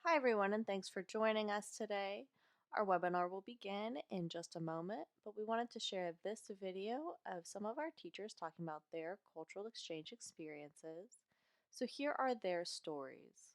Hi, everyone, and thanks for joining us today. Our webinar will begin in just a moment, but we wanted to share this video of some of our teachers talking about their cultural exchange experiences. So here are their stories.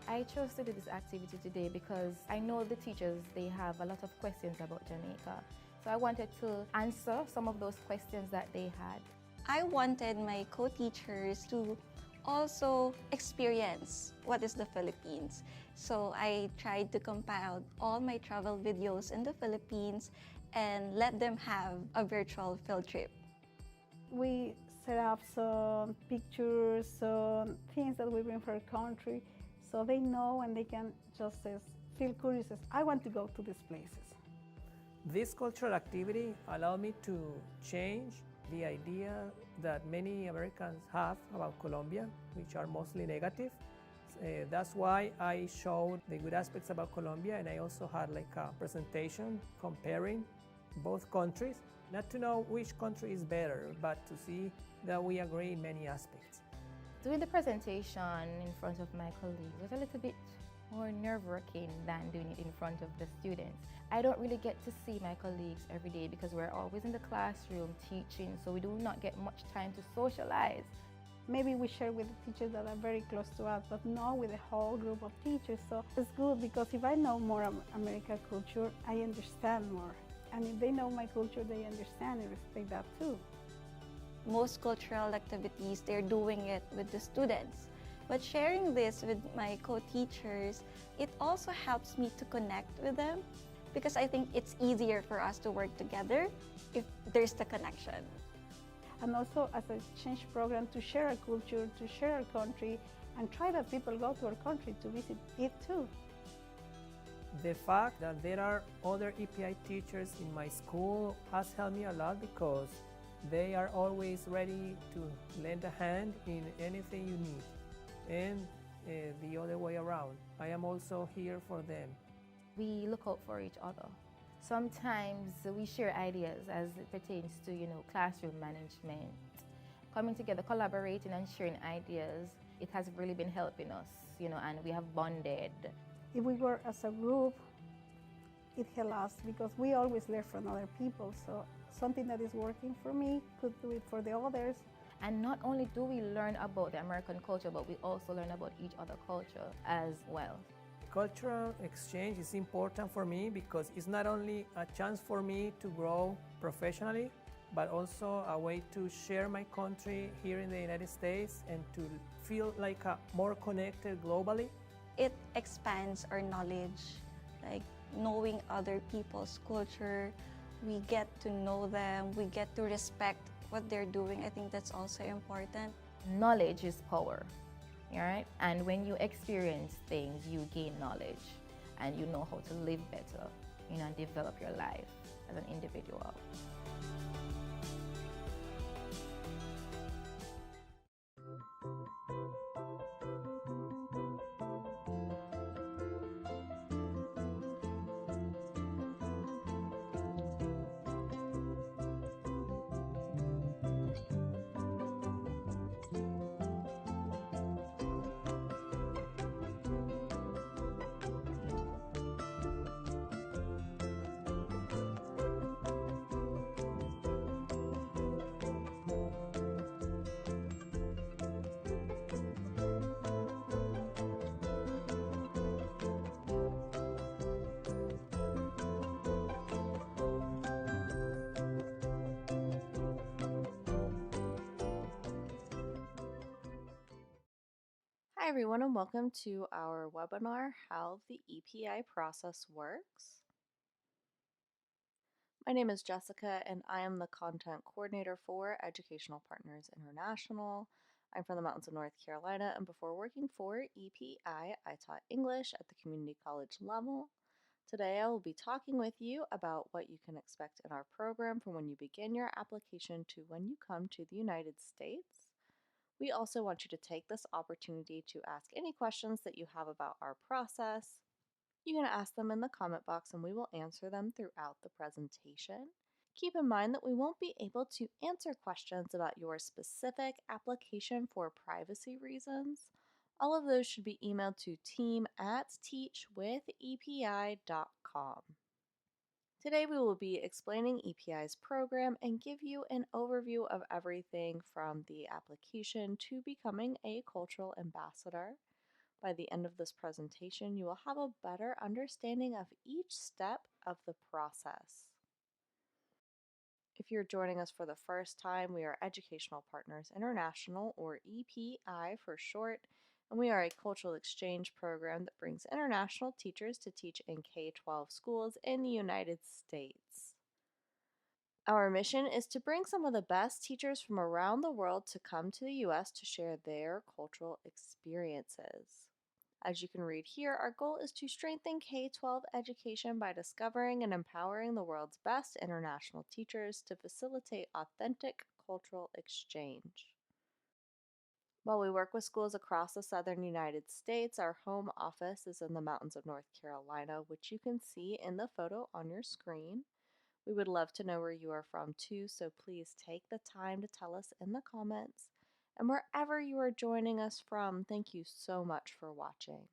I chose to do this activity today because I know the teachers, they have a lot of questions about Jamaica. So I wanted to answer some of those questions that they had. I wanted my co-teachers to also experience what is the Philippines. So I tried to compile all my travel videos in the Philippines and let them have a virtual field trip. We set up some pictures, some things that we bring for our country, so they know and they can just feel curious. I want to go to these places. This cultural activity allowed me to change the idea that many Americans have about Colombia, which are mostly negative. That's why I showed the good aspects about Colombia, and I also had like a presentation comparing both countries, not to know which country is better, but to see that we agree in many aspects. Doing the presentation in front of my colleagues was a little bit more nerve-wracking than doing it in front of the students. I don't really get to see my colleagues every day because we're always in the classroom teaching, so we do not get much time to socialize. Maybe we share with the teachers that are very close to us, but not with a whole group of teachers. So it's good because if I know more American culture, I understand more. And if they know my culture, they understand and respect that too. Most cultural activities, they're doing it with the students. But sharing this with my co-teachers, it also helps me to connect with them because I think it's easier for us to work together if there's the connection. And also as a exchange program to share our culture, to share our country, and try that people go to our country to visit it too. The fact that there are other EPI teachers in my school has helped me a lot because they are always ready to lend a hand in anything you need, and the other way around. I am also here for them. We look out for each other. Sometimes we share ideas as it pertains to, classroom management. Coming together, collaborating and sharing ideas, it has really been helping us, and we have bonded. If we work as a group, it helps us because we always learn from other people. So something that is working for me could do it for the others. And not only do we learn about the American culture, but we also learn about each other culture as well. Cultural exchange is important for me because it's not only a chance for me to grow professionally, but also a way to share my country here in the United States and to feel like more connected globally. It expands our knowledge, like knowing other people's culture. We get to know them, we get to respect what they're doing. I think that's also important. Knowledge is power, all right? And when you experience things, you gain knowledge and you know how to live better, and develop your life as an individual. Hi, everyone, and welcome to our webinar, How the EPI Process Works. My name is Jessica, and I am the Content Coordinator for Educational Partners International. I'm from the mountains of North Carolina, and before working for EPI, I taught English at the community college level. Today, I will be talking with you about what you can expect in our program from when you begin your application to when you come to the United States. We also want you to take this opportunity to ask any questions that you have about our process. You can ask them in the comment box and we will answer them throughout the presentation. Keep in mind that we won't be able to answer questions about your specific application for privacy reasons. All of those should be emailed to team@teachwithepi.com. Today we will be explaining EPI's program and give you an overview of everything from the application to becoming a cultural ambassador. By the end of this presentation, you will have a better understanding of each step of the process. If you're joining us for the first time, we are Educational Partners International, or EPI for short, and we are a cultural exchange program that brings international teachers to teach in K-12 schools in the United States. Our mission is to bring some of the best teachers from around the world to come to the U.S. to share their cultural experiences. As you can read here, our goal is to strengthen K-12 education by discovering and empowering the world's best international teachers to facilitate authentic cultural exchange. While we work with schools across the southern United States, our home office is in the mountains of North Carolina, which you can see in the photo on your screen. We would love to know where you are from too, so please take the time to tell us in the comments. And wherever you are joining us from, thank you so much for watching.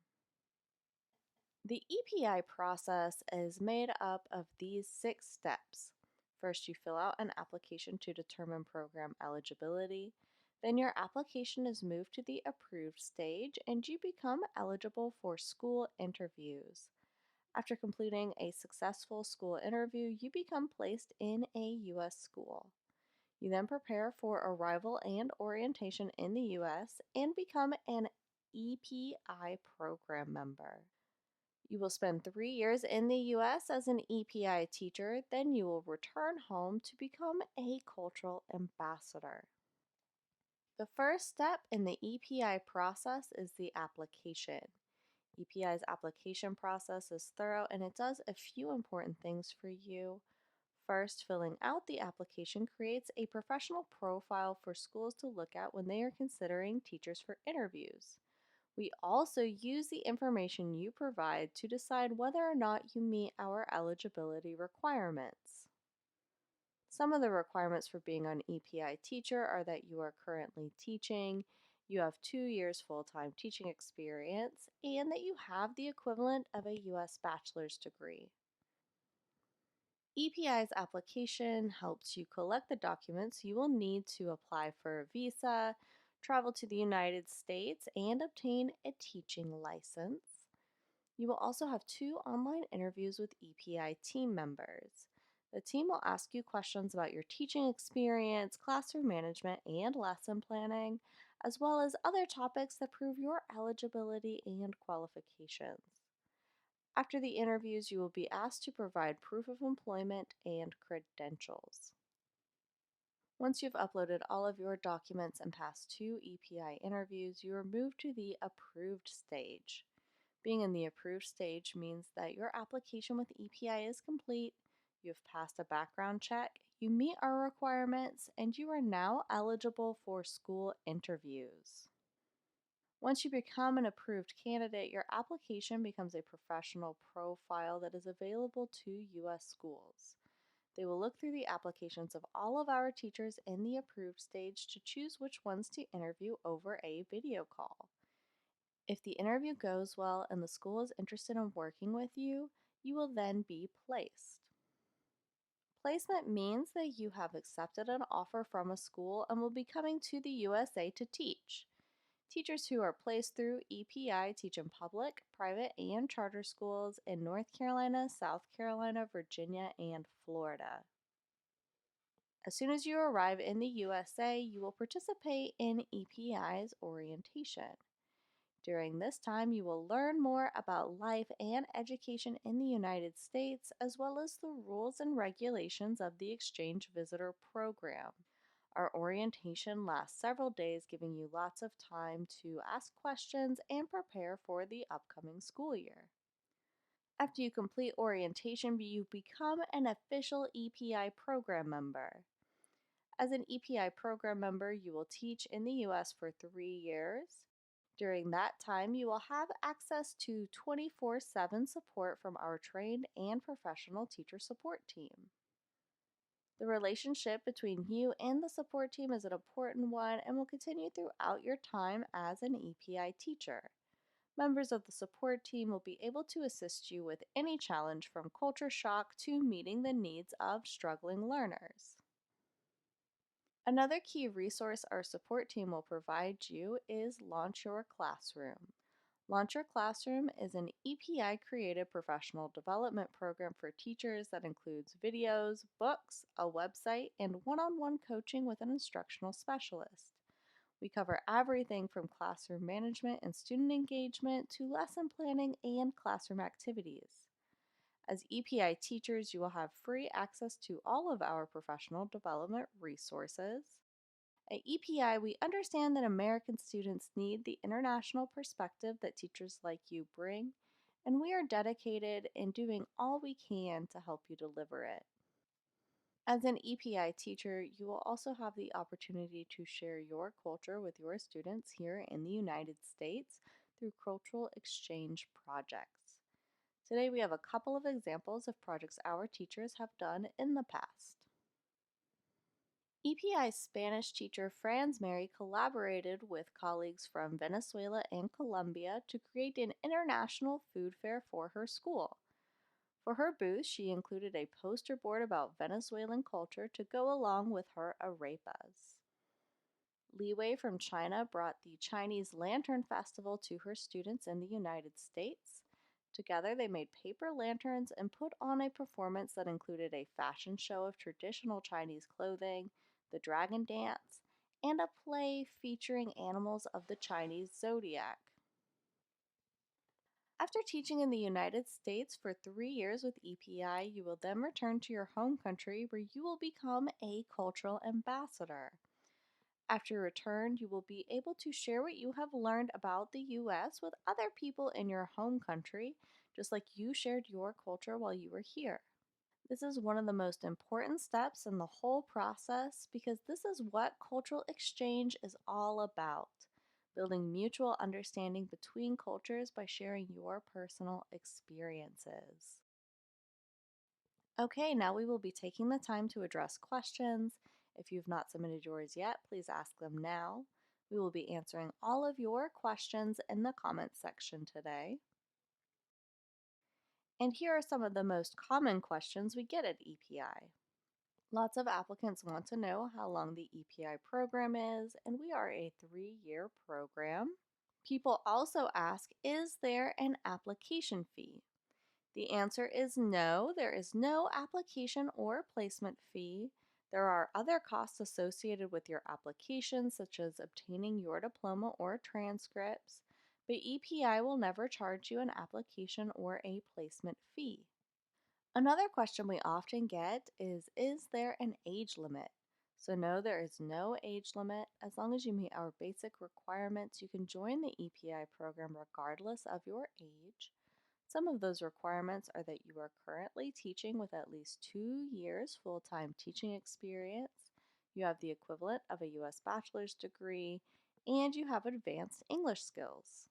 The EPI process is made up of these 6 steps. First, you fill out an application to determine program eligibility. Then your application is moved to the approved stage and you become eligible for school interviews. After completing a successful school interview, you become placed in a U.S. school. You then prepare for arrival and orientation in the U.S. and become an EPI Program Member. You will spend 3 years in the U.S. as an EPI teacher, then you will return home to become a cultural ambassador. The first step in the EPI process is the application. EPI's application process is thorough and it does a few important things for you. First, filling out the application creates a professional profile for schools to look at when they are considering teachers for interviews. We also use the information you provide to decide whether or not you meet our eligibility requirements. Some of the requirements for being an EPI teacher are that you are currently teaching, you have 2 years full-time teaching experience, and that you have the equivalent of a U.S. bachelor's degree. EPI's application helps you collect the documents you will need to apply for a visa, travel to the United States, and obtain a teaching license. You will also have 2 online interviews with EPI team members. The team will ask you questions about your teaching experience, classroom management, and lesson planning, as well as other topics that prove your eligibility and qualifications. After the interviews, you will be asked to provide proof of employment and credentials. Once you've uploaded all of your documents and passed 2 EPI interviews, you are moved to the approved stage. Being in the approved stage means that your application with EPI is complete, you have passed a background check, you meet our requirements, and you are now eligible for school interviews. Once you become an approved candidate, your application becomes a professional profile that is available to U.S. schools. They will look through the applications of all of our teachers in the approved stage to choose which ones to interview over a video call. If the interview goes well and the school is interested in working with you, you will then be placed. Placement means that you have accepted an offer from a school and will be coming to the USA to teach. Teachers who are placed through EPI teach in public, private, and charter schools in North Carolina, South Carolina, Virginia, and Florida. As soon as you arrive in the USA, you will participate in EPI's orientation. During this time, you will learn more about life and education in the United States, as well as the rules and regulations of the Exchange Visitor Program. Our orientation lasts several days, giving you lots of time to ask questions and prepare for the upcoming school year. After you complete orientation, you become an official EPI program member. As an EPI program member, you will teach in the U.S. for 3 years. During that time, you will have access to 24/7 support from our trained and professional teacher support team. The relationship between you and the support team is an important one and will continue throughout your time as an EPI teacher. Members of the support team will be able to assist you with any challenge from culture shock to meeting the needs of struggling learners. Another key resource our support team will provide you is Launch Your Classroom. Launch Your Classroom is an EPI created professional development program for teachers that includes videos, books, a website, and one-on-one coaching with an instructional specialist. We cover everything from classroom management and student engagement to lesson planning and classroom activities. As EPI teachers, you will have free access to all of our professional development resources. At EPI, we understand that American students need the international perspective that teachers like you bring, and we are dedicated in doing all we can to help you deliver it. As an EPI teacher, you will also have the opportunity to share your culture with your students here in the United States through cultural exchange projects. Today, we have a couple of examples of projects our teachers have done in the past. EPI Spanish teacher Franz Mary collaborated with colleagues from Venezuela and Colombia to create an international food fair for her school. For her booth, she included a poster board about Venezuelan culture to go along with her arepas. Li Wei from China brought the Chinese Lantern Festival to her students in the United States. Together, they made paper lanterns and put on a performance that included a fashion show of traditional Chinese clothing, the dragon dance, and a play featuring animals of the Chinese zodiac. After teaching in the United States for 3 years with EPI, you will then return to your home country where you will become a cultural ambassador. After your return, you will be able to share what you have learned about the U.S. with other people in your home country, just like you shared your culture while you were here. This is one of the most important steps in the whole process because this is what cultural exchange is all about, building mutual understanding between cultures by sharing your personal experiences. Okay, now we will be taking the time to address questions. If you've not submitted yours yet, please ask them now. We will be answering all of your questions in the comments section today. And here are some of the most common questions we get at EPI. Lots of applicants want to know how long the EPI program is, and we are a 3-year program. People also ask, is there an application fee? The answer is no, there is no application or placement fee. There are other costs associated with your application, such as obtaining your diploma or transcripts, but EPI will never charge you an application or a placement fee. Another question we often get is there an age limit? So no, there is no age limit. As long as you meet our basic requirements, you can join the EPI program regardless of your age. Some of those requirements are that you are currently teaching with at least 2 years full-time teaching experience, you have the equivalent of a U.S. bachelor's degree, and you have advanced English skills.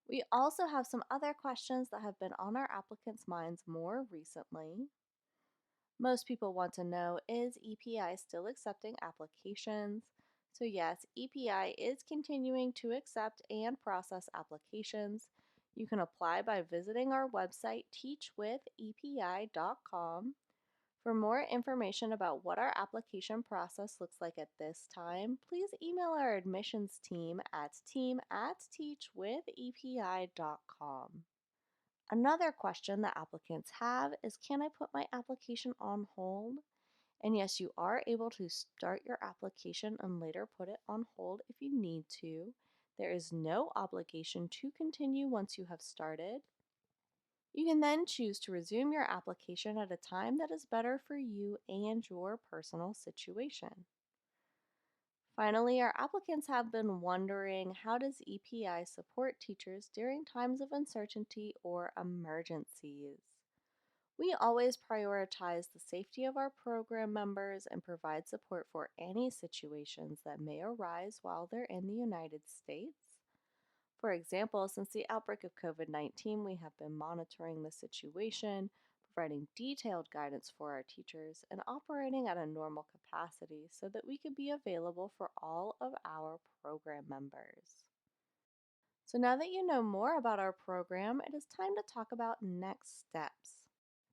We also have some other questions that have been on our applicants' minds more recently. Most people want to know, is EPI still accepting applications? So yes, EPI is continuing to accept and process applications. You can apply by visiting our website, teachwithepi.com. For more information about what our application process looks like at this time, please email our admissions team at team@teachwithepi.com. Another question that applicants have is, can I put my application on hold? And yes, you are able to start your application and later put it on hold if you need to. There is no obligation to continue once you have started. You can then choose to resume your application at a time that is better for you and your personal situation. Finally, our applicants have been wondering, how does EPI support teachers during times of uncertainty or emergencies? We always prioritize the safety of our program members and provide support for any situations that may arise while they're in the United States. For example, since the outbreak of COVID-19, we have been monitoring the situation, providing detailed guidance for our teachers, and operating at a normal capacity so that we could be available for all of our program members. So now that you know more about our program, it is time to talk about next steps.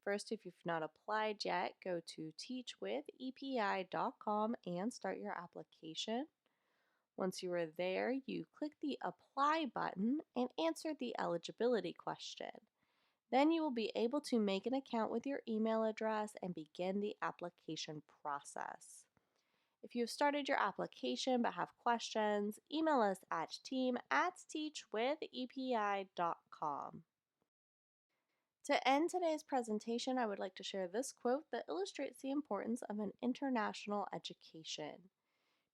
First, if you've not applied yet, go to teachwithepi.com and start your application. Once you are there, you click the Apply button and answer the eligibility question. Then you will be able to make an account with your email address and begin the application process. If you have started your application but have questions, email us at team@teachwithepi.com. To end today's presentation, I would like to share this quote that illustrates the importance of an international education.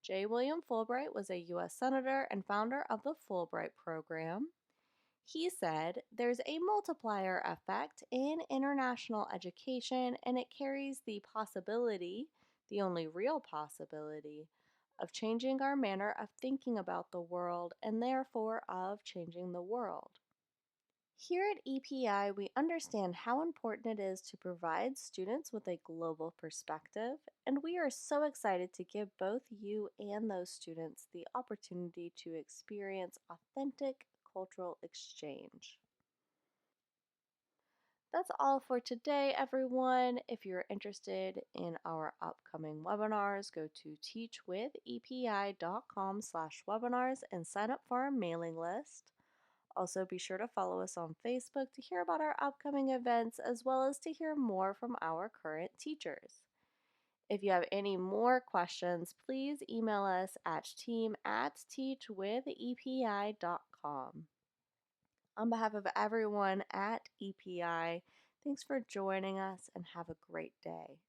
J. William Fulbright was a U.S. Senator and founder of the Fulbright Program. He said, "There's a multiplier effect in international education, and it carries the possibility, the only real possibility, of changing our manner of thinking about the world and therefore of changing the world." Here at EPI, we understand how important it is to provide students with a global perspective, and we are so excited to give both you and those students the opportunity to experience authentic cultural exchange. That's all for today, everyone. If you're interested in our upcoming webinars, go to teachwithepi.com/webinars and sign up for our mailing list. Also, be sure to follow us on Facebook to hear about our upcoming events as well as to hear more from our current teachers. If you have any more questions, please email us at team@teachwithepi.com. On behalf of everyone at EPI, thanks for joining us and have a great day.